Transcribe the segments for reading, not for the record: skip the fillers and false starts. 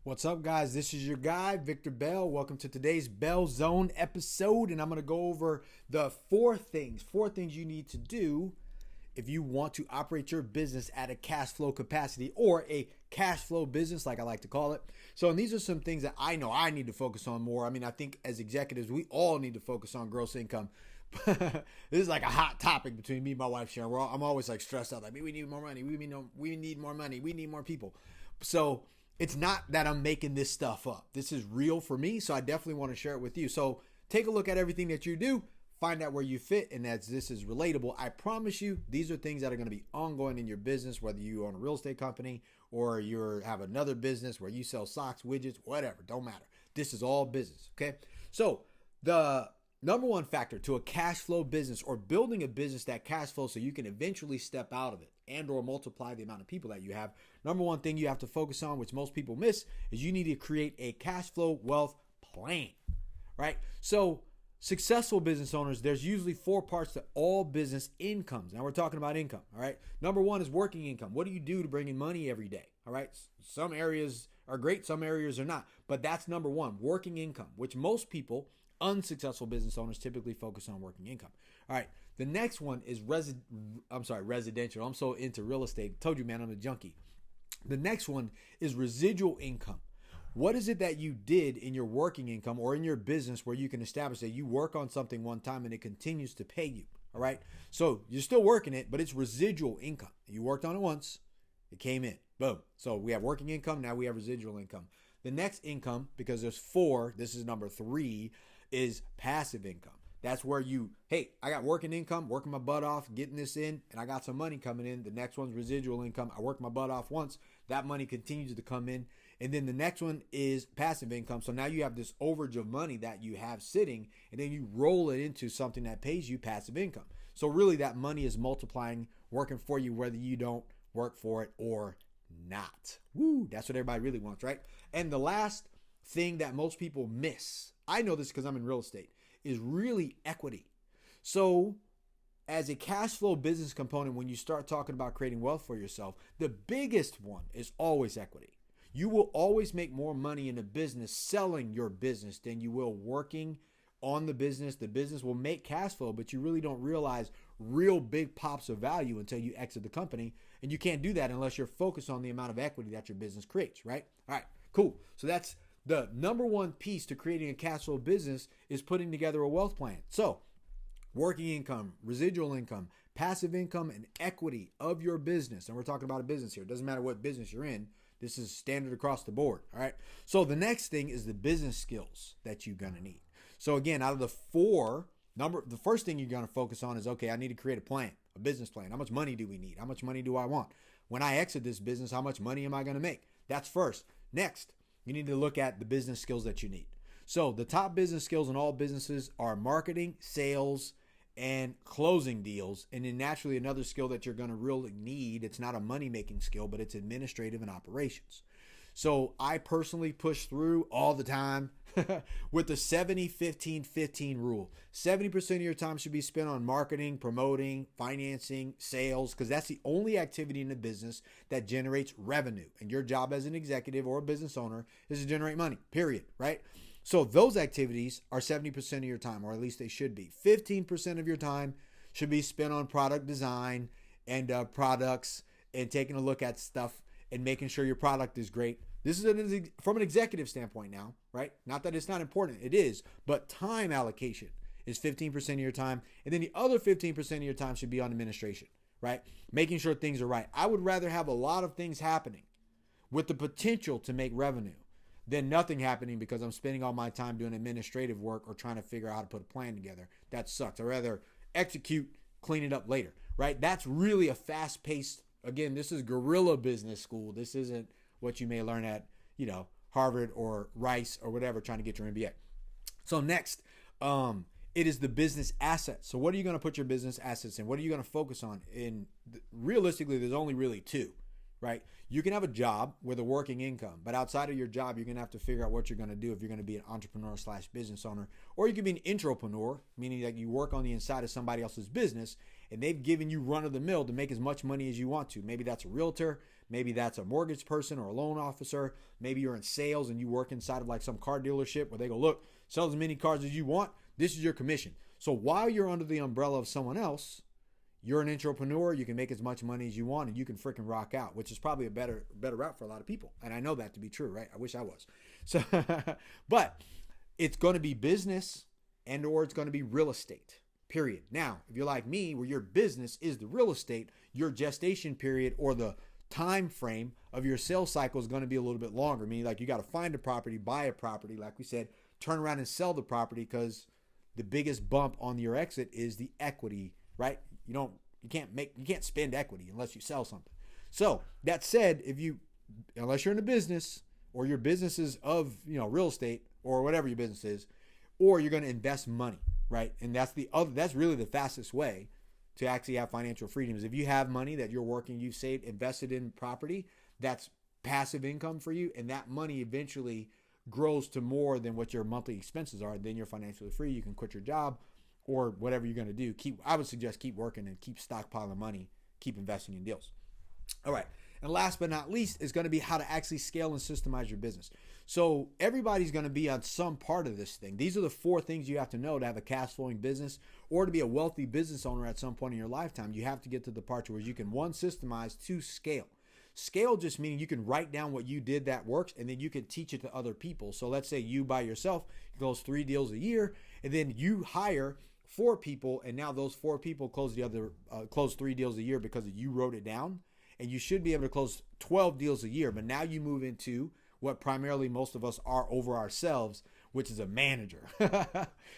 What's up, guys? This is your guy, Victor Bell. Welcome to today's Bell Zone episode, and I'm going to go over the four things you need to do if you want to operate your business at a cash flow capacity or a cash flow business, like I like to call it. So, and these are some things that I know I need to focus on more. I mean, I think as executives, we all need to focus on gross income. This is like a hot topic between me and my wife, Sharon. I'm always like stressed out, like, we need more money. We need more money. We need more people. So, it's not that I'm making this stuff up. This is real for me, so I definitely want to share it with you. So take a look at everything that you do, find out where you fit, and as this is relatable, I promise you these are things that are going to be ongoing in your business, whether you own a real estate company or you have another business where you sell socks, widgets, whatever, don't matter. This is all business, okay? So the number one factor to a cash flow business or building a business that cash flows so you can eventually step out of it and or multiply the amount of people that you have. Number one thing you have to focus on, which most people miss, is you need to create a cash flow wealth plan, right? So successful business owners, there's usually four parts to all business incomes. Now we're talking about income, all right? Number one is working income. What do you do to bring in money every day, all right? Some areas are great, some areas are not, but that's number one, working income, which most people, unsuccessful business owners, typically focus on working income. All right. The next one is residential. I'm so into real estate. Told you, man, I'm a junkie. The next one is residual income. What is it that you did in your working income or in your business where you can establish that you work on something one time and it continues to pay you? All right. So you're still working it, but it's residual income. You worked on it once, it came in. Boom. So we have working income. Now we have residual income. The next income, because there's four, this is number three, is passive income. That's where I got working income, working my butt off, getting this in, and I got some money coming in. The next one's residual income. I worked my butt off once. That money continues to come in. And then the next one is passive income. So now you have this overage of money that you have sitting, and then you roll it into something that pays you passive income. So really that money is multiplying, working for you, whether you don't work for it or not. Woo, that's what everybody really wants, right? And the last thing that most people miss, I know this because I'm in real estate, is really equity. So as a cash flow business component, when you start talking about creating wealth for yourself, the biggest one is always equity. You will always make more money in a business selling your business than you will working on the business. The business will make cash flow, but you really don't realize real big pops of value until you exit the company. And you can't do that unless you're focused on the amount of equity that your business creates, right? All right, cool. So that's the number one piece to creating a cash flow business, is putting together a wealth plan. So working income, residual income, passive income, and equity of your business. And we're talking about a business here. It doesn't matter what business you're in. This is standard across the board. All right. So the next thing is the business skills that you're going to need. So again, out of the four, the first thing you're going to focus on is, okay, I need to create a plan, a business plan. How much money do we need? How much money do I want? When I exit this business, how much money am I going to make? That's first. Next, you need to look at the business skills that you need. So the top business skills in all businesses are marketing, sales, and closing deals. And then naturally another skill that you're going to really need, it's not a money-making skill, but it's administrative and operations. So I personally push through all the time with the 70-15-15 rule. 70% of your time should be spent on marketing, promoting, financing, sales, because that's the only activity in the business that generates revenue. And your job as an executive or a business owner is to generate money, period, right? So those activities are 70% of your time, or at least they should be. 15% of your time should be spent on product design and products and taking a look at stuff and making sure your product is great. This is from an executive standpoint now, right? Not that it's not important, it is, but time allocation is 15% of your time. And then the other 15% of your time should be on administration, right? Making sure things are right. I would rather have a lot of things happening with the potential to make revenue than nothing happening because I'm spending all my time doing administrative work or trying to figure out how to put a plan together. That sucks. I'd rather execute, clean it up later, right? That's really a fast-paced, again, this is guerrilla business school. This isn't what you may learn at, Harvard or Rice or whatever, trying to get your MBA. So next, it is the business assets. So what are you going to put your business assets in? What are you going to focus on? Realistically, there's only really two, right? You can have a job with a working income, but outside of your job, you're going to have to figure out what you're going to do if you're going to be an entrepreneur/business owner, or you can be an intrapreneur, meaning that you work on the inside of somebody else's business and they've given you run of the mill to make as much money as you want to. Maybe that's a realtor. Maybe that's a mortgage person or a loan officer. Maybe you're in sales and you work inside of like some car dealership where they go, look, sell as many cars as you want. This is your commission. So while you're under the umbrella of someone else, you're an entrepreneur. You can make as much money as you want and you can freaking rock out, which is probably a better route for a lot of people. And I know that to be true, right? I wish I was. So, but it's going to be business and or it's going to be real estate, period. Now, if you're like me, where your business is the real estate, your gestation period or the time frame of your sales cycle is going to be a little bit longer. Meaning like you got to find a property, buy a property, like we said, turn around and sell the property because the biggest bump on your exit is the equity, right? You can't spend equity unless you sell something. So that said, unless you're in a business or your business is of, real estate or whatever your business is, or you're going to invest money, right? And that's really the fastest way to actually have financial freedom is if you have money that you're working, you've saved, invested in property, that's passive income for you. And that money eventually grows to more than what your monthly expenses are. Then you're financially free. You can quit your job or whatever you're going to do. I would suggest keep working and keep stockpiling money, keep investing in deals. All right. And last but not least is going to be how to actually scale and systemize your business. So everybody's going to be on some part of this thing. These are the 4 things you have to know to have a cash flowing business or to be a wealthy business owner at some point in your lifetime. You have to get to the part where you can 1, systemize, 2, scale. Scale just meaning you can write down what you did that works and then you can teach it to other people. So let's say you by yourself close 3 deals a year and then you hire 4 people and now those 4 people close 3 deals a year because you wrote it down. And you should be able to close 12 deals a year. But now you move into what primarily most of us are over ourselves, which is a manager.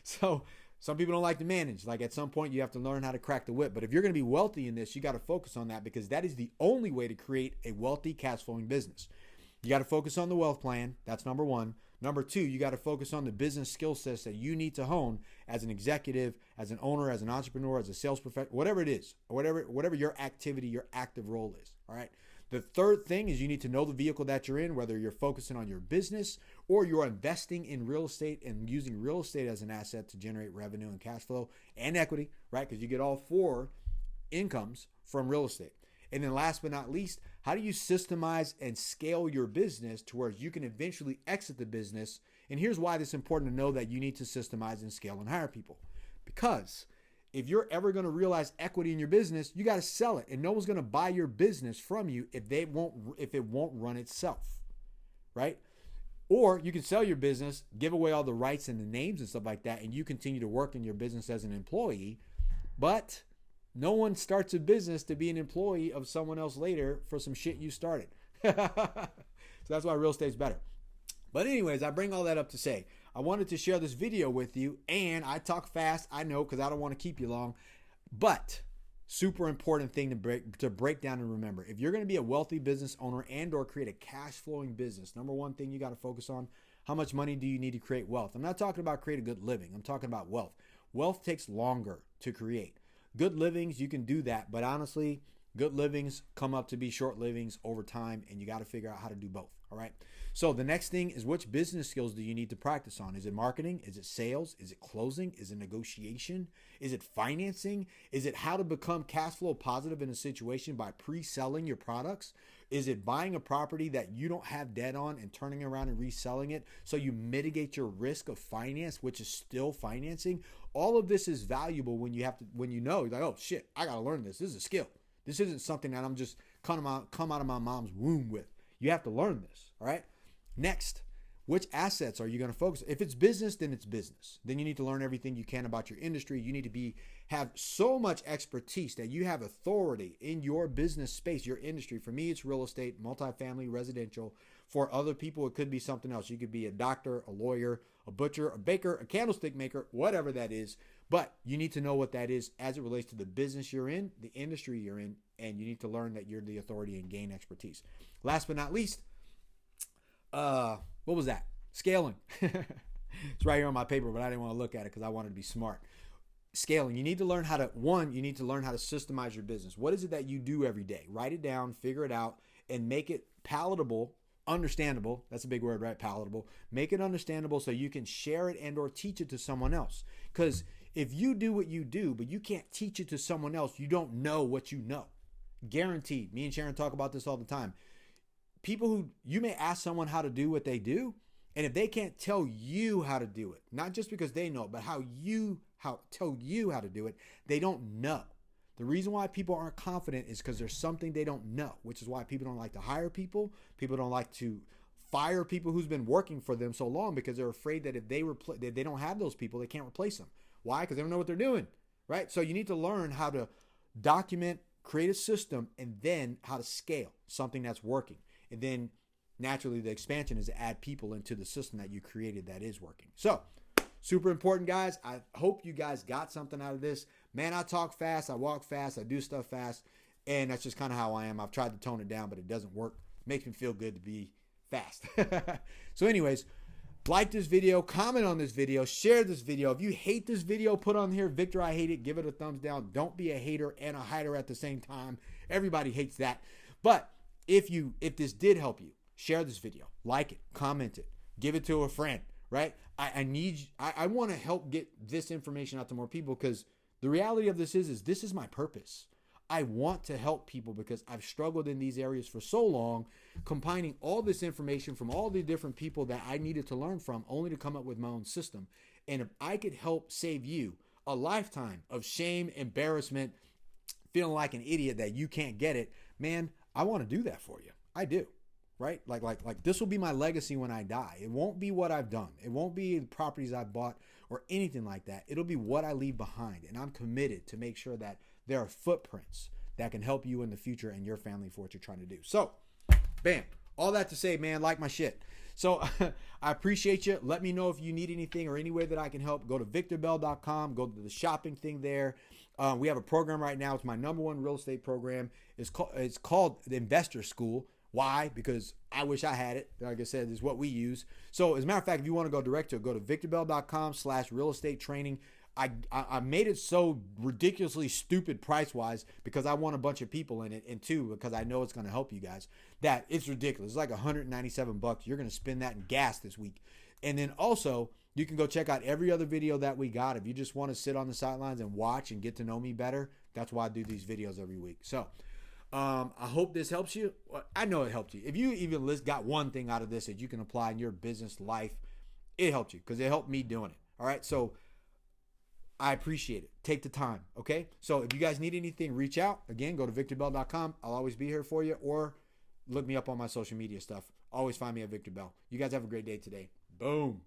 So some people don't like to manage. Like at some point you have to learn how to crack the whip. But if you're going to be wealthy in this, you got to focus on that because that is the only way to create a wealthy cash flowing business. You got to focus on the wealth plan. That's number 1. Number 2, you got to focus on the business skill sets that you need to hone as an executive, as an owner, as an entrepreneur, as a sales professional, whatever it is, or whatever your activity, your active role is. All right. The third thing is you need to know the vehicle that you're in, whether you're focusing on your business or you're investing in real estate and using real estate as an asset to generate revenue and cash flow and equity, right? Because you get all 4 incomes from real estate. And then last but not least, how do you systemize and scale your business to where you can eventually exit the business? And here's why it's important to know that you need to systemize and scale and hire people. Because if you're ever going to realize equity in your business, you got to sell it. And no one's going to buy your business from you if it won't run itself, right? Or you can sell your business, give away all the rights and the names and stuff like that, and you continue to work in your business as an employee, but no one starts a business to be an employee of someone else later for some shit you started. So that's why real estate's better. But anyways, I bring all that up to say, I wanted to share this video with you, and I talk fast, I know, because I don't want to keep you long, but super important thing to break down and remember. If you're going to be a wealthy business owner and or create a cash flowing business, number 1 thing you got to focus on, how much money do you need to create wealth? I'm not talking about create a good living. I'm talking about wealth. Wealth takes longer to create. Good livings, you can do that, but honestly, good livings come up to be short livings over time, and you got to figure out how to do both, all right? So the next thing is, which business skills do you need to practice on? Is it marketing? Is it sales? Is it closing? Is it negotiation? Is it financing? Is it how to become cash flow positive in a situation by pre-selling your products? Is it buying a property that you don't have debt on and turning around and reselling it so you mitigate your risk of finance, which is still financing? All of this is valuable when you know, like, oh shit, I got to learn this. This is a skill. This isn't something that I'm just come out of my mom's womb with. You have to learn this, all right? Next, which assets are you going to focus on? If it's business, then it's business. Then you need to learn everything you can about your industry. You need to have so much expertise that you have authority in your business space, your industry. For me, it's real estate, multifamily, residential. For other people, it could be something else. You could be a doctor, a lawyer, a butcher, a baker, a candlestick maker, whatever that is. But you need to know what that is as it relates to the business you're in, the industry you're in, and you need to learn that you're the authority and gain expertise. Last but not least, what was that? Scaling. It's right here on my paper, but I didn't want to look at it because I wanted to be smart. Scaling. You need to learn how to systemize your business. What is it that you do every day? Write it down, figure it out, and make it palatable, understandable. That's a big word, right? Palatable. Make it understandable so you can share it and or teach it to someone else. Because if you do what you do, but you can't teach it to someone else, you don't know what you know. Guaranteed. Me and Sharon talk about this all the time. People who, you may ask someone how to do what they do, and if they can't tell you how to do it, not just because they know it, but tell you how to do it, they don't know. The reason why people aren't confident is because there's something they don't know, which is why people don't like to hire people. People don't like to fire people who's been working for them so long, because they're afraid that if they don't have those people, they can't replace them. Why? Because they don't know what they're doing, right? So you need to learn how to document, create a system, and then how to scale something that's working. And then naturally the expansion is to add people into the system that you created that is working. So super important, guys. I hope you guys got something out of this. Man, I talk fast, I walk fast, I do stuff fast, and that's just kind of how I am. I've tried to tone it down, but it doesn't work. It makes me feel good to be fast. So anyways, like this video, comment on this video, share this video. If you hate this video, put on here, Victor, I hate it. Give it a thumbs down. Don't be a hater and a hider at the same time. Everybody hates that. But if this did help you, share this video, like it, comment it, give it to a friend, right? I want to help get this information out to more people, because the reality of this is this is my purpose. I want to help people because I've struggled in these areas for so long, combining all this information from all the different people that I needed to learn from, only to come up with my own system. And if I could help save you a lifetime of shame, embarrassment, feeling like an idiot that you can't get it, man, I want to do that for you. I do, right? Like this will be my legacy when I die. It won't be what I've done. It won't be the properties I've bought or anything like that. It'll be what I leave behind. And I'm committed to make sure that there are footprints that can help you in the future and your family for what you're trying to do. So, bam. All that to say, man, like my shit. So I appreciate you. Let me know if you need anything or any way that I can help. Go to victorbell.com. Go to the shopping thing there. We have a program right now. It's my #1 real estate program. It's called the Investor School. Why? Because I wish I had it. Like I said, it's what we use. So as a matter of fact, if you want to go direct to it, go to victorbell.com/real estate training. I made it so ridiculously stupid price-wise because I want a bunch of people in it, and two, because I know it's going to help you guys, that it's ridiculous. It's like $197. You're going to spend that in gas this week. And then also, you can go check out every other video that we got. If you just want to sit on the sidelines and watch and get to know me better, that's why I do these videos every week. So I hope this helps you. I know it helped you. If you even got one thing out of this that you can apply in your business life, it helped you because it helped me doing it. All right, so I appreciate it. Take the time, okay? So if you guys need anything, reach out. Again, go to victorbell.com. I'll always be here for you, or look me up on my social media stuff. Always find me at Victor Bell. You guys have a great day today. Boom.